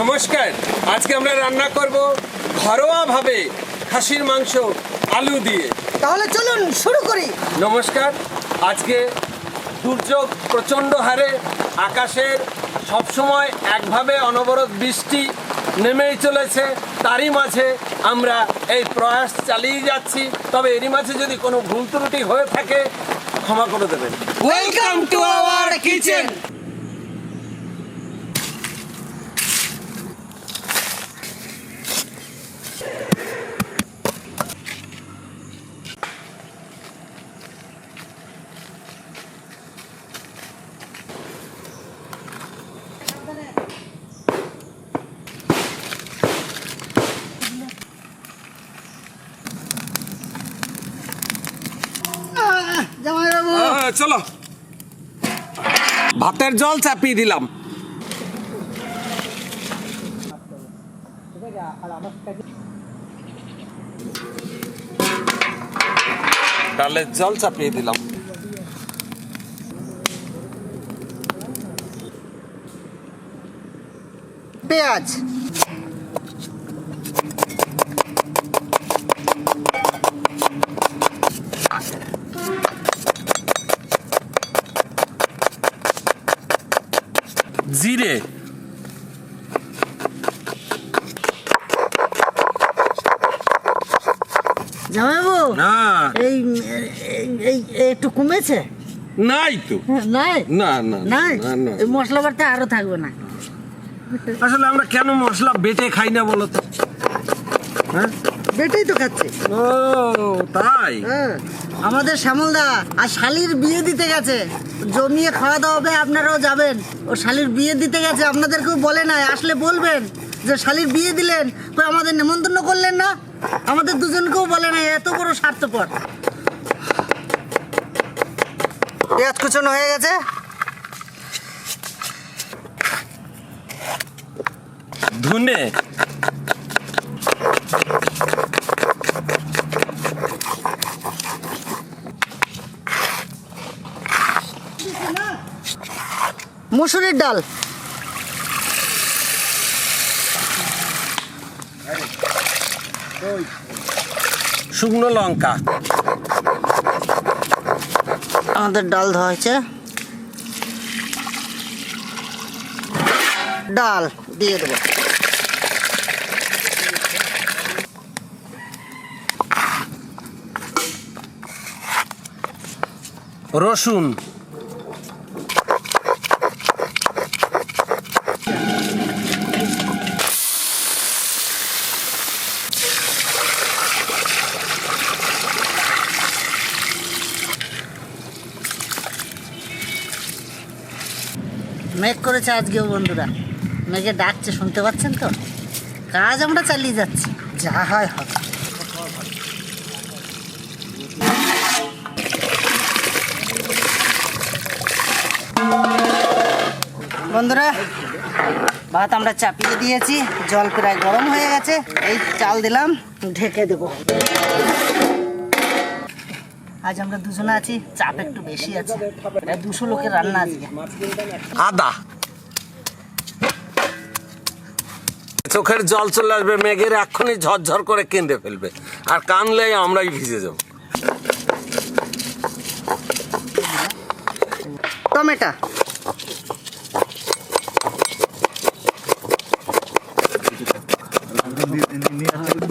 নমস্কার, আজকে আমরা রান্না করব ঘরোয়া ভাবে খাসির মাংস আলু দিয়ে। তাহলে চলুন শুরু করি। নমস্কার, আজকে দুর্যোগ প্রচণ্ড হারে, আকাশের সবসময় একভাবে অনবরত বৃষ্টি নেমেই চলেছে। তারই মাঝে আমরা এই প্রয়াস চালিয়ে যাচ্ছি। তবে এরই মাঝে যদি কোনো ভুল ত্রুটি হয়ে থাকে ক্ষমা করে দেবেন। Welcome to our kitchen. চলো, ভাতের জল চাপিয়ে দিলাম। ডালের জল চাপিয়ে দিলাম। পেঁয়াজ, জিরে, জামাইবাবু না এই একটু কমেছে? নাই তো, নাই না না নাই, না, না। এই মশলা বাড়তে আরো থাকবে না। আসলে আমরা কেন মশলা বেটে খাই না বলো তো? হ্যাঁ, বেটেই তো খাচ্ছে। ও তাই? হ্যাঁ, আমাদের শ্যামলদা আর শালির বিয়ে দিতে গেছে, জমিয়ে খাওয়া দাওয়া হবে, আপনারাও যাবেন। ও শালির বিয়ে দিতে গেছে, আপনাদেরকেও বলে নাই, আসলে বলবেন যে শালির বিয়ে দিলেন তো আমাদের নেমন্তন্ন করলেন না। আমাদের দুজনকেও বলে নাই, এত বড় স্বার্থপর। পেঁয়াজ কুচনো হয়ে গেছে, ধনে, মুসুরির ডাল, শুকনো লঙ্কা। আমাদের ডাল ধোয়া হয়েছে, ডাল দিয়ে দেবো। রসুন, মেঘ করেছে আজকেও বন্ধুরা, মেঘে ডাকছে, শুনতে পাচ্ছেন তো? কাজ আমরা চালিয়ে যাচ্ছি, যা হয় হবে। বন্ধুরা, ভাত আমরা চাপিয়ে দিয়েছি, জল প্রায় গরম হয়ে গেছে, এই চাল দিলাম, ঢেকে দেবো। আজ আমরা দুজনে আছি, চাপ একটু বেশি আছে, প্রায় 200 লোকের রান্না আজকে। আদা, চোখের জল চলে আসবে, মেঘের এক্ষুনি ঝরঝর করে কেঁদে ফেলবে, আর কানলে আমরাই ভিজে যাব। টমেটো,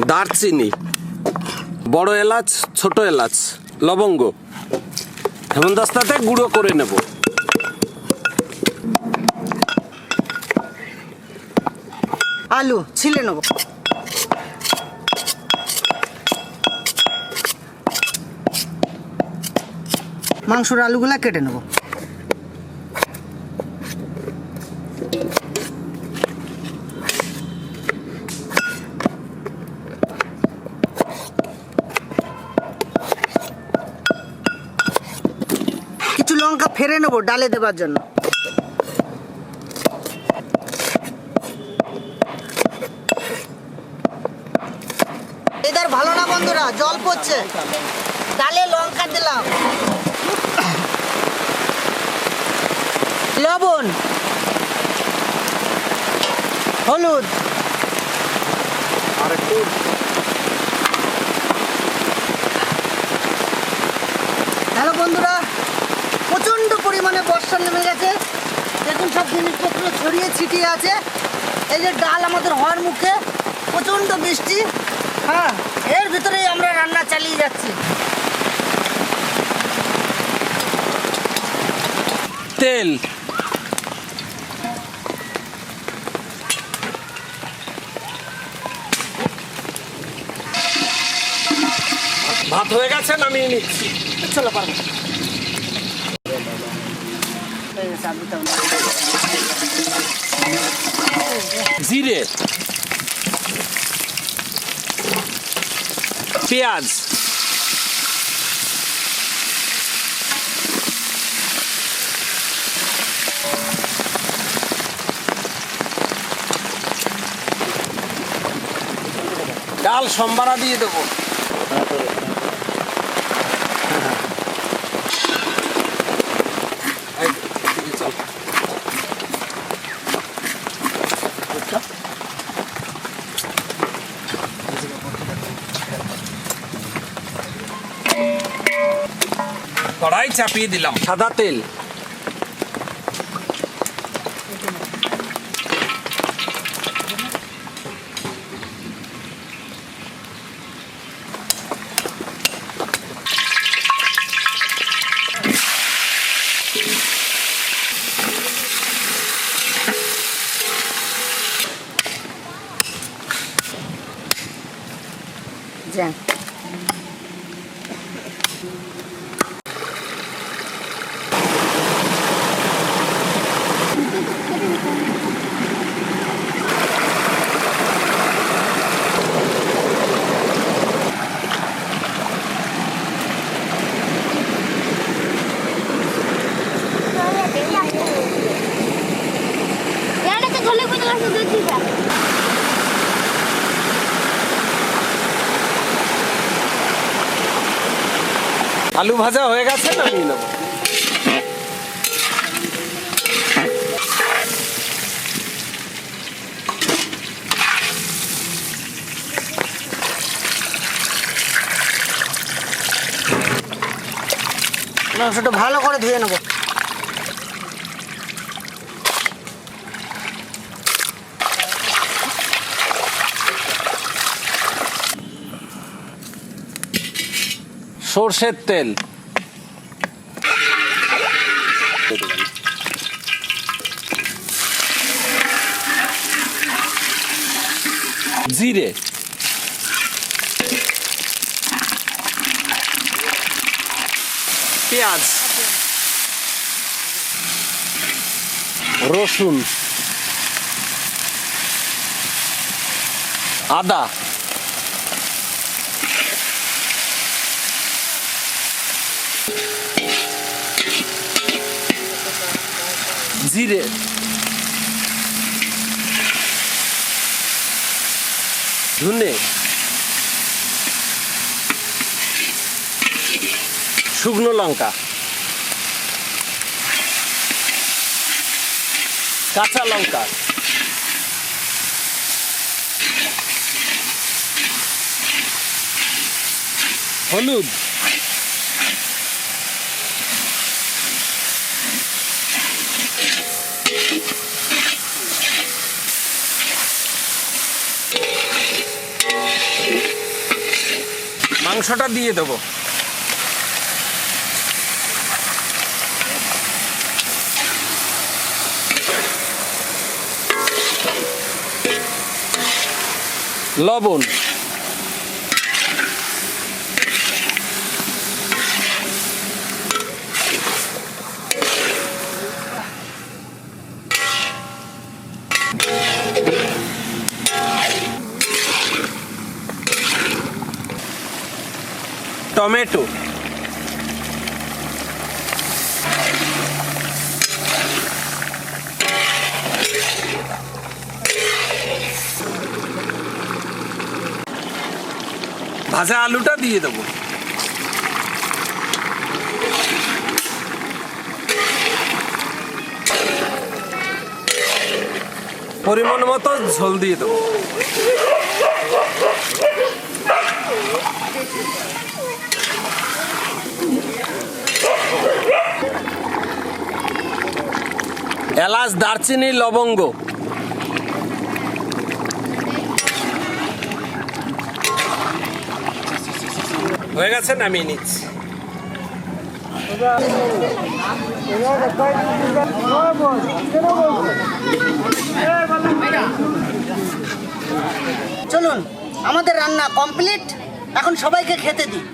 দারচিনি, বড় এলাচ, ছোট এলাচ, লবঙ্গ হেমন্দাস্তাতে গুঁড়ো করে নেব। আলু ছিলে নেব, মাংসর আলুগুলা কেটে নেব। কিছু লঙ্কা ফেরে নেব ডালে দেবার জন্য। এদের ভালো না বন্ধুরা, জল পড়ছে, ডালে লঙ্কা দিলাম, লবণ, হলুদ, আর একটু হ্যালো বন্ধুরা, প্রচণ্ড পরিমাণে বর্ষা নেমে গেছে। দেখুন সব জিনিসপত্র ছড়িয়ে ছিটিয়ে আছে। এই যে ডাল আমাদের হওয়ার মুখে, প্রচণ্ড বৃষ্টি। হ্যাঁ, এর ভিতরেই আমরা রান্না চালিয়ে যাচ্ছি। তেল, ভাত হয়ে গেছে, নামিয়ে নিচ্ছি। চলো পারবো। জিরে, পেঁয়াজ, ডাল সম্বারা দিয়ে দেবো। কড়াই চাপিয়ে দিলাম। সাদা তেল, যা আলু ভাজা হয়ে গেছে, নামিয়ে নেবো। মাংসটা ভালো করে ধুয়ে নেবো। সর্ষের তেল, জিরে, পেঁয়াজ, রসুন, আদা, জিরে, ধনে, শুকনো লঙ্কা, কাঁচা লঙ্কা, হলুদ, মাংসটা দিয়ে দেবো। লবণ, টমেটো, ভাজা আলুটা দিয়ে দেবো। পরিমাণ মতো ঝোল দিয়ে দেবো। এলাচ, দারচিনি, লবঙ্গ, হয়ে গেছে, নামিয়ে নিচ্ছি। চলুন, আমাদের রান্না কমপ্লিট, এখন সবাইকে খেতে দিই।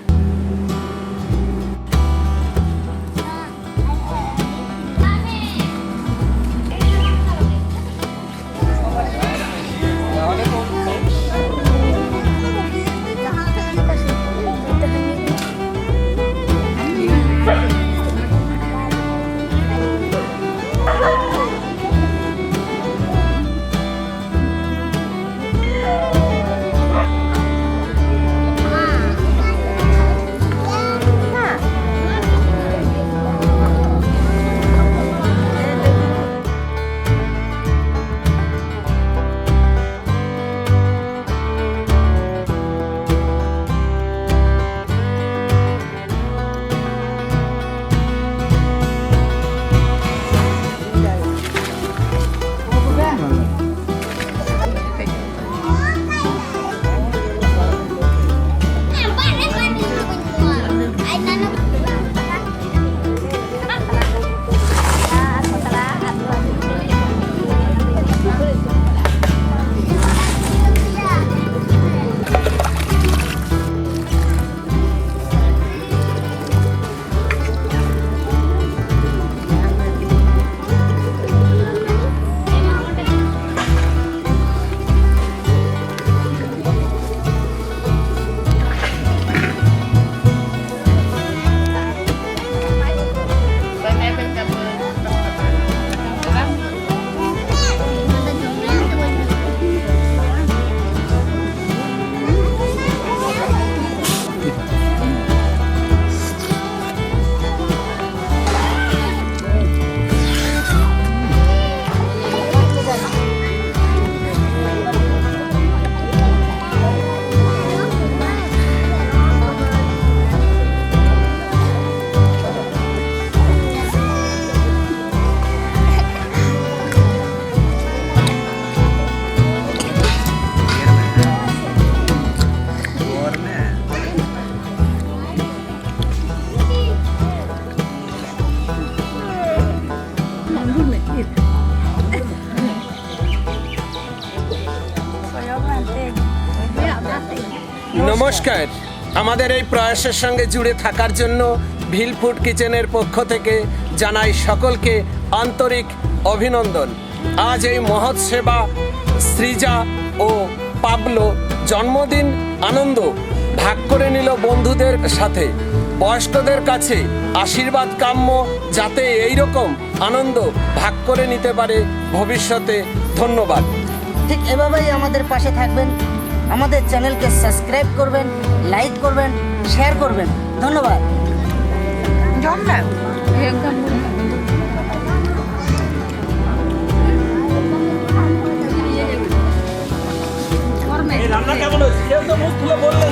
নমস্কার, আমাদের এই প্রয়াসের সঙ্গে জুড়ে থাকার জন্য ভিল ফুড কিচেনের পক্ষ থেকে জানাই সকলকে আন্তরিক অভিনন্দন। আজ এই মহৎ সেবা সৃজা ও পাবলো জন্মদিন আনন্দ ভাগ করে নিল বন্ধুদের সাথে। বয়স্কদের কাছে আশীর্বাদ কাম্য, যাতে এই রকম আনন্দ ভাগ করে নিতে পারে ভবিষ্যতে। ধন্যবাদ। ঠিক এভাবেই আমাদের পাশে থাকবেন, আমাদের চ্যানেলকে সাবস্ক্রাইব করবেন, লাইক করবেন, শেয়ার করবেন। ধন্যবাদ। রান্না কেমন হয়েছে? কেউ তো মুখ খুলে বললে